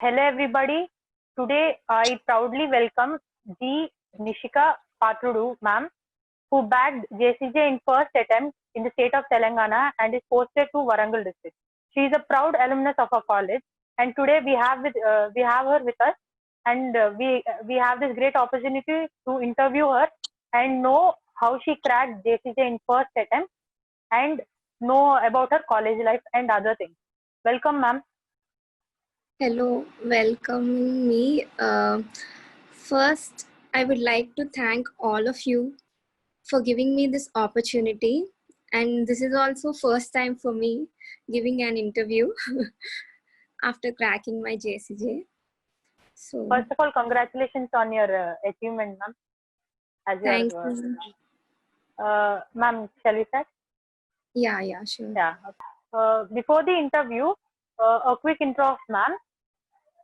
Hello everybody. Today I proudly welcome G. Nishika Patrudu ma'am, who bagged JCJ in first attempt in the state of Telangana and is posted to Warangal district. She is a proud alumnus of our college, and today we have her with us, and we have this great opportunity to interview her and know how she cracked JCJ in first attempt and know about her college life and other things. Welcome, ma'am. Hello, welcoming me. First, I would like to thank all of you for giving me this opportunity. And this is also first time for me giving an interview after cracking my JCJ. So, First of all, congratulations on your achievement, ma'am. As thank your you. ma'am, shall we start? Yeah, sure. Yeah. Before the interview, a quick intro of ma'am.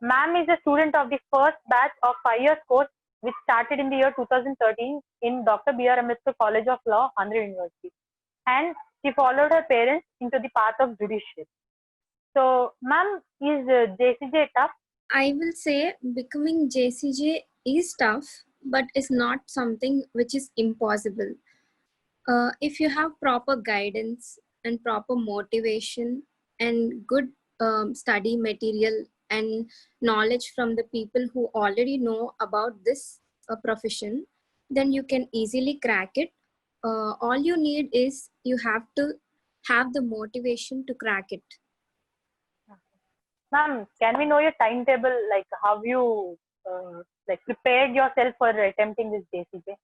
Ma'am is a student of the first batch of 5 years course, which started in the year 2013 in Dr. B.R. Ambedkar College of Law, Andhra University, and she followed her parents into the path of judiciary. So, ma'am, is JCJ tough? I will say becoming JCJ is tough, but it's not something which is impossible. If you have proper guidance and proper motivation and good study material and knowledge from the people who already know about this profession, then you can easily crack it. All you need is you have to have the motivation to crack it. Ma'am, can we know your timetable? Like, how you prepared yourself for attempting this JCJ?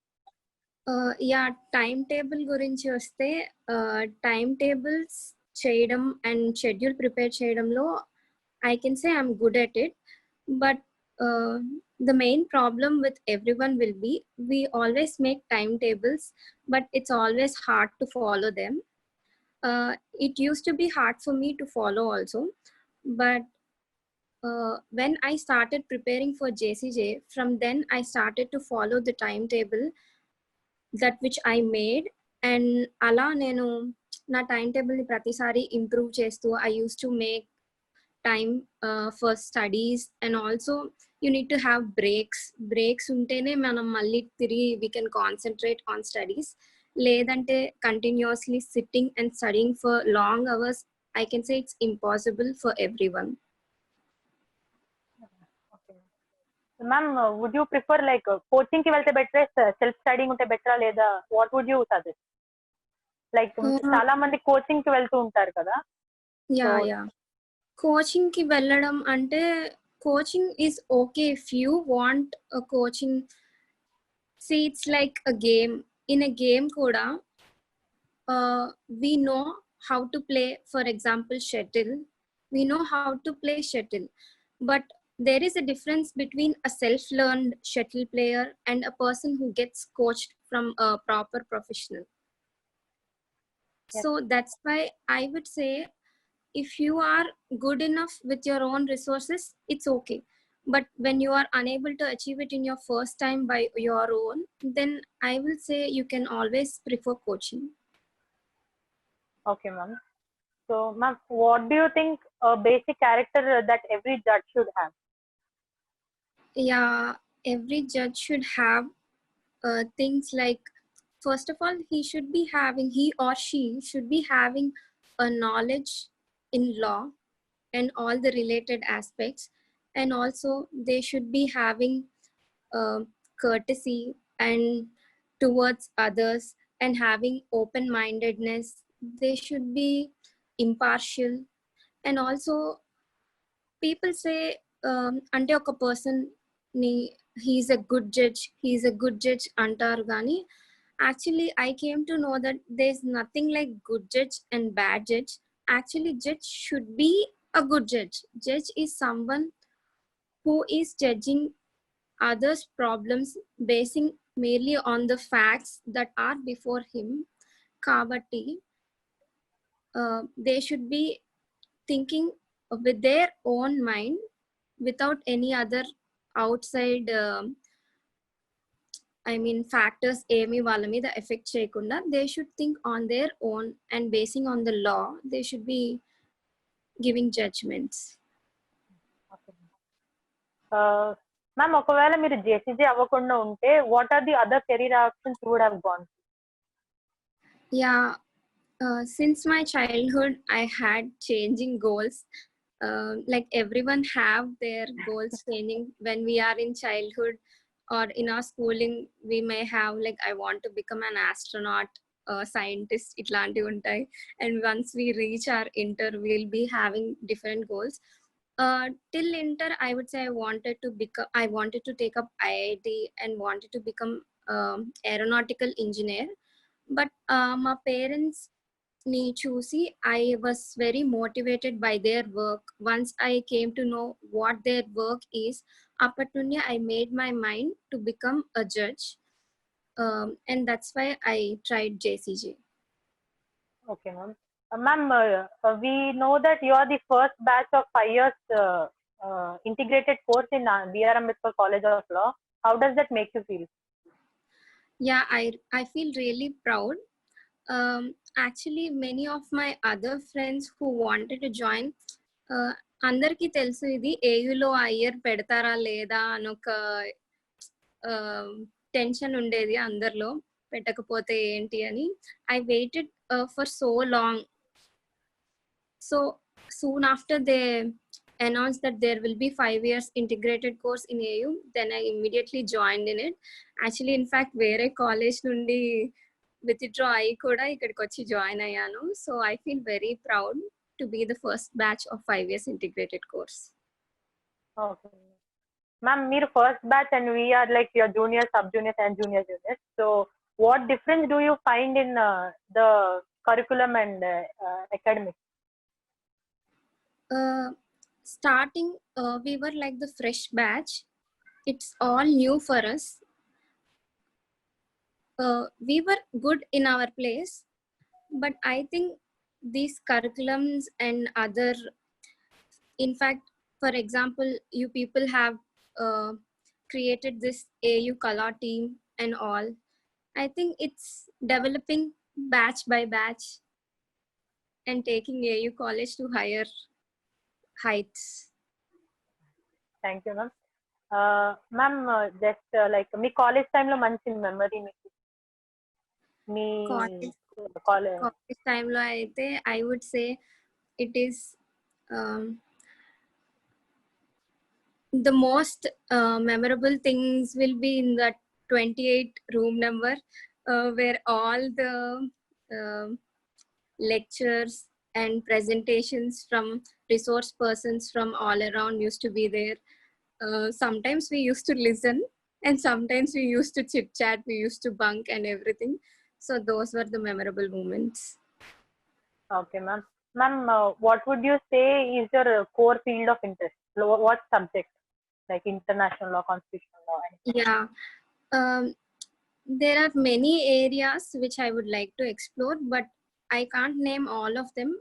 Yeah time table గురించి వస్తే time tables చేయడం and schedule prepare చేయడంలో I can say I'm good at it but the main problem with everyone will be we always make timetables but it's always hard to follow them. It used to be hard for me to follow also, but when I started preparing for JCJ, from then I started to follow the timetable that which I made, and అలా నేను నా time టేబుల్ని ప్రతిసారి improve చేస్తూ I use to make time for studies and also you need to have breaks ఉంటేనే మనం మళ్ళీ తిరిగి we can concentrate on studies. లేదంటే continuously sitting and studying for long hours I can say it's impossible for every one. Ma'am, would you prefer like coaching కి వెళ్తే better, self studying ఉంటే బెటరా, లేదా what would you suggest? Like చాలా మంది coaching కి వెళ్తూ ఉంటారు కదా. యా కోచింగ్ కి వెళ్ళడం అంటే coaching is okay if you want coaching. See, it's like a game. In a game kuda, we know how to play, for example, shuttle. We know how to play shuttle. But there is a difference between a self-learned shuttle player and a person who gets coached from a proper professional. Yes. So that's why I would say if you are good enough with your own resources, it's okay. But when you are unable to achieve it in your first time by your own, then I will say you can always prefer coaching. Okay, ma'am. So, ma'am, what do you think a basic character that every judge should have? Yeah, every judge should have things like, first of all, he or she should be having a knowledge in law and all the related aspects, and also they should be having courtesy and towards others and having open-mindedness. They should be impartial, and also people say ante oka person ni he's a good judge antaru gani actually I came to know that there's nothing like good judge and bad judge. Actually, judge should be a good judge. Judge is someone who is judging others' problems basing merely on the facts that are before him. Kabatti, they should be thinking with their own mind without any other outside factors ఏమి వాళ్ళ మీద effect చేయకుండా they should think on their own and basing on the law they should be giving judgments. Okay. Ma'am ఒకవేళ మీరు JCJ అవ్వకుండా ఉంటే what are the other career options you would have gone? Yeah, since my childhood, I had changing goals. Like everyone have their goals changing when we are in childhood or in our schooling. We may have like I want to become an astronaut, a scientist. Itlanti untai. And once we reach our inter, we'll be having different goals. Till inter, I would say I wanted to take up IIT and wanted to become aeronautical engineer. But my parents ni చూసి I was very motivated by their work. Once I came to know what their work is, అప్పటి నుండి I made my mind to become a judge, and that's why I tried JCJ. Okay, ma'am. Ma'am, we know that you are the first batch of 5 years integrated course in B.R. Ambedkar College of Law. How does that make you feel? Yeah, I feel really proud. Actually, many of my other friends who wanted to join, అందరికీ తెలుసు ఇది ఏయులో అయ్యర్ పెడతారా లేదా అని ఒక tension ఉండేది అందరిలో, పెట్టకపోతే ఏంటి అని. I waited for so long. So soon after they announced that there will be 5 years integrated course in AU, then I immediately joined in it. Actually, in fact, వేరే కాలేజ్ నుండి విత్డ్రా అయ్యి కూడా ఇక్కడికి వచ్చి జాయిన్ అయ్యాను. So I feel very proud to be the first batch of 5 years integrated course. Okay. Ma'am, మీరు first batch and we are like your juniors, sub-juniors and junior juniors. So what difference do you find in the curriculum and academics? Starting, we were like the fresh batch. It's all new for us. We were good in our place, but I think these curriculums and other, in fact, for example, you people have created this AU Kala team and all. I think it's developing batch by batch and taking AU college to higher heights. Thank you, ma'am. Ma'am, just like me college టైంలో మంచి memory మీకు మీ college time lo aithe I would say it is the most memorable things will be in that 28 room number, where all the lectures and presentations from resource persons from all around used to be there. Sometimes we used to listen and sometimes we used to chit chat, we used to bunk and everything. So those were the memorable moments. Okay, ma'am. Ma'am, what would you say is your core field of interest? What subject? Like international law, constitutional law? Yeah. There are many areas which I would like to explore, but I can't name all of them.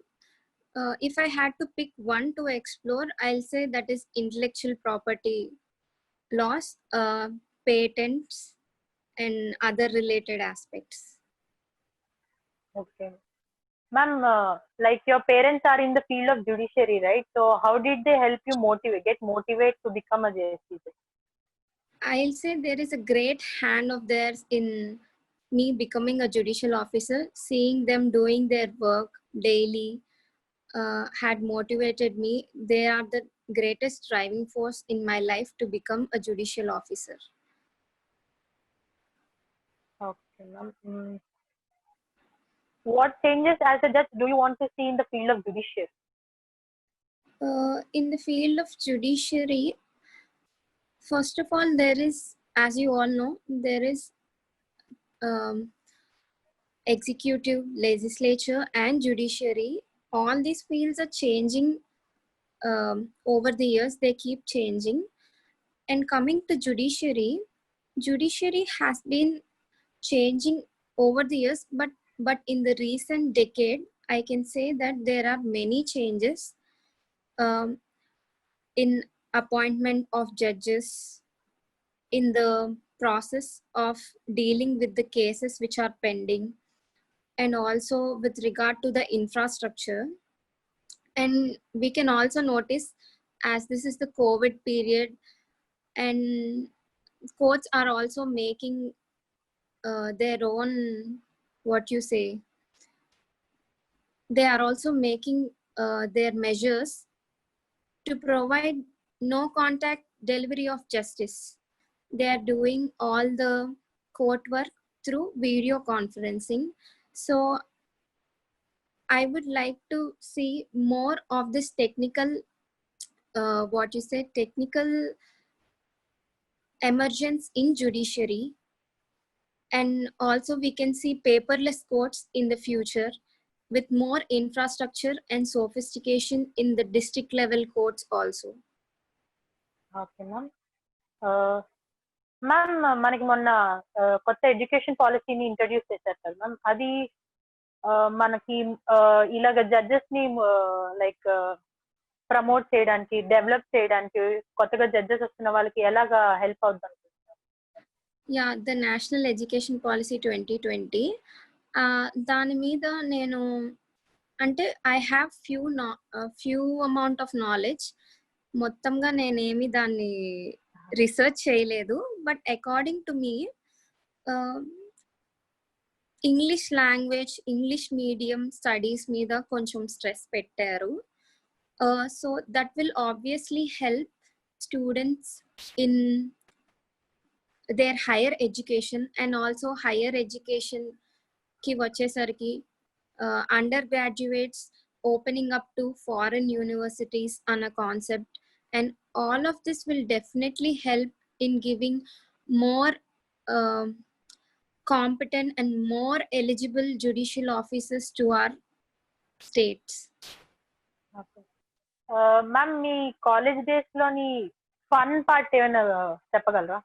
If I had to pick one to explore, I'll say that is intellectual property laws, patents, and other related aspects. Okay. Ma'am, like your parents are in the field of judiciary, right? So how did they help you get motivated to become a JSCJ? I'll say there is a great hand of theirs in me becoming a judicial officer. Seeing them doing their work daily had motivated me. They are the greatest driving force in my life to become a judicial officer. Okay, ma'am. What changes as a judge do you want to see in the field of judiciary? In the field of judiciary, first of all, there is, as you all know, there is executive, legislature, and judiciary. All these fields are changing over the years. They keep changing. And coming to judiciary, judiciary has been changing over the years, but in the recent decade, I can say that there are many changes in appointment of judges, in the process of dealing with the cases which are pending, and also with regard to the infrastructure. And we can also notice, as this is the COVID period, and courts are also making their own, what you say, they are also making their measures to provide no contact delivery of justice. They are doing all the court work through video conferencing. So I would like to see more of this technical, what you say, technical emergence in judiciary. And also we can see paperless courts in the future with more infrastructure and sophistication in the district level courts also. Okay ma'am. Ma'am మనకి మొన్న కొత్త education పాలసీని introduce చేశారు కదా ma'am, అది మనకి ఇలాగ judges ని లైక్ ప్రమోట్ చేయడానికి, డెవలప్ చేయడానికి, కొత్తగా జడ్జెస్ వస్తున్న వాళ్ళకి ఎలాగా హెల్ప్ అవుతుంది? Yeah, the national education policy 2020, దాని మీద నేను అంటే I have few amount of knowledge. మొత్తంగా నేనేమి దాన్ని రీసెర్చ్ చేయలేదు, but according to me English language, English medium studies మీద కొంచెం స్ట్రెస్ పెట్టారు. So that will obviously help students in their higher education. And also higher education ki vachesariki undergraduates opening up to foreign universities on a concept, and all of this will definitely help in giving more competent and more eligible judicial officers to our states. Ma'am, మీ college days లోని fun part ఏమైనా చెప్పగలరా?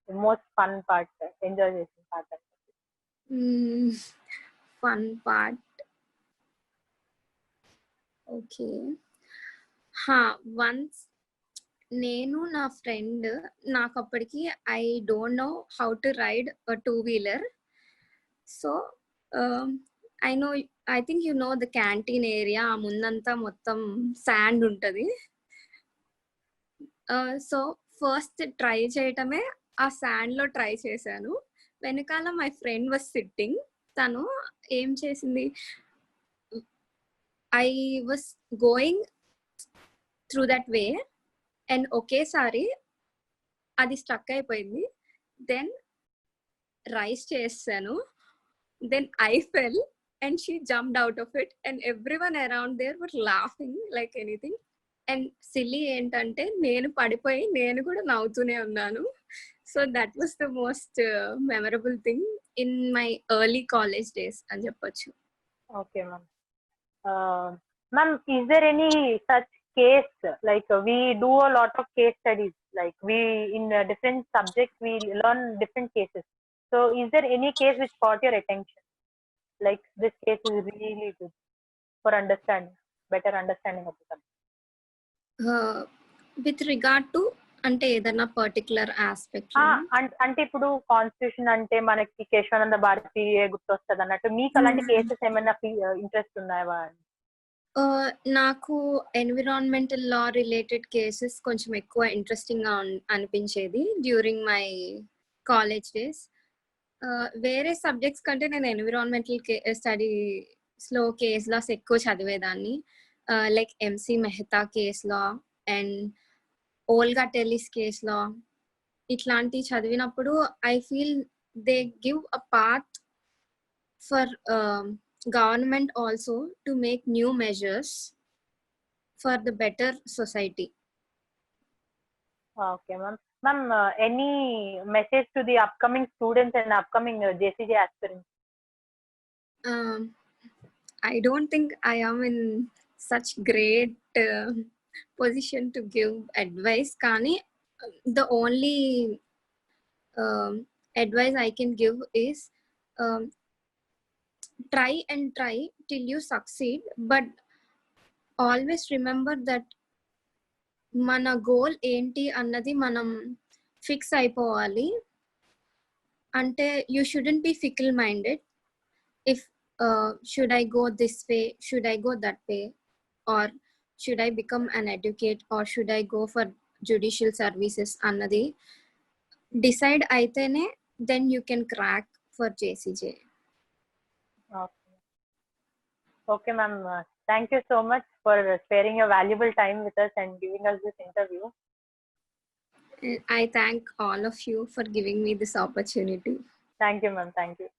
Most fun part, enjoy చేసిన part. Fun part. Okay. Once నేను నా ఫ్రెండ్, నాకు అప్పటికి I don't know how to ride a 2-wheeler. So I think you know the canteen area, ముందంతా మొత్తం శాండ్ ఉంటుంది. సో ఫస్ట్ ట్రై చేయటమే ఆ శాండ్ లో ట్రై చేశాను. వెనకాల మై ఫ్రెండ్ వాజ్ సిట్టింగ్. తను ఏం చేసింది, I was going through that way and ఒకేసారి అది స్టక్ అయిపోయింది. దెన్ రైస్ చేశాను, then I fell and she jumped out of it and everyone around there were laughing like anything. And silly ఏంటంటే నేను పడిపోయి నేను కూడా నవ్వుతూనే ఉన్నాను. So that was the most memorable thing in my early college days అని చెప్పొచ్చు. Okay ma'am. Ma'am, is there any such case, like we do a lot of case studies, like we in different subjects we learn different cases. So is there any case which caught your attention, like this case is really good for better understanding of the subject? With regard to అంటే ఏదైనా particular aspect అంటే ఇప్పుడు constitution అంటే మనకి కేశవానంద భారతి గుర్తొస్తుంది అన్నట్టు, మీకు అలాంటి కేసెస్ ఏమైనా ఇంట్రెస్ట్ ఉన్నాయా? నాకు ఎన్విరాన్మెంటల్ లా రిలేటెడ్ కేసెస్ కొంచెం ఎక్కువ ఇంట్రెస్టింగ్ గా అనిపించేది డ్యూరింగ్ మై కాలేజ్ డేస్. వేరే సబ్జెక్ట్స్ కంటే నేను ఎన్విరాన్మెంటల్ స్టడీస్లో కేస్ లాస్ ఎక్కువ చదివేదాన్ని, like MC Mehta case law and Olga Tellis case law. ఇట్లాంటివి చదివినప్పుడు I feel they give a path for government also to make new measures for the better society. Okay ma'am. Ma'am, any message to the upcoming students and upcoming JCJ aspirants? I don't think I am in such great position to give advice. Kani the only advice I can give is try till you succeed, but always remember that mana goal enti annadi manam fix అయిపోవాలి. అంటే you shouldn't be fickle minded. If should I go this way, should I go that way, or should I become an advocate, or should I go for judicial services అన్నది decide అయితేనే then you can crack for JCJ. Okay. Okay, ma'am. Thank you so much for sparing your valuable time with us and giving us this interview. I thank all of you for giving me this opportunity. Thank you, ma'am. Thank you.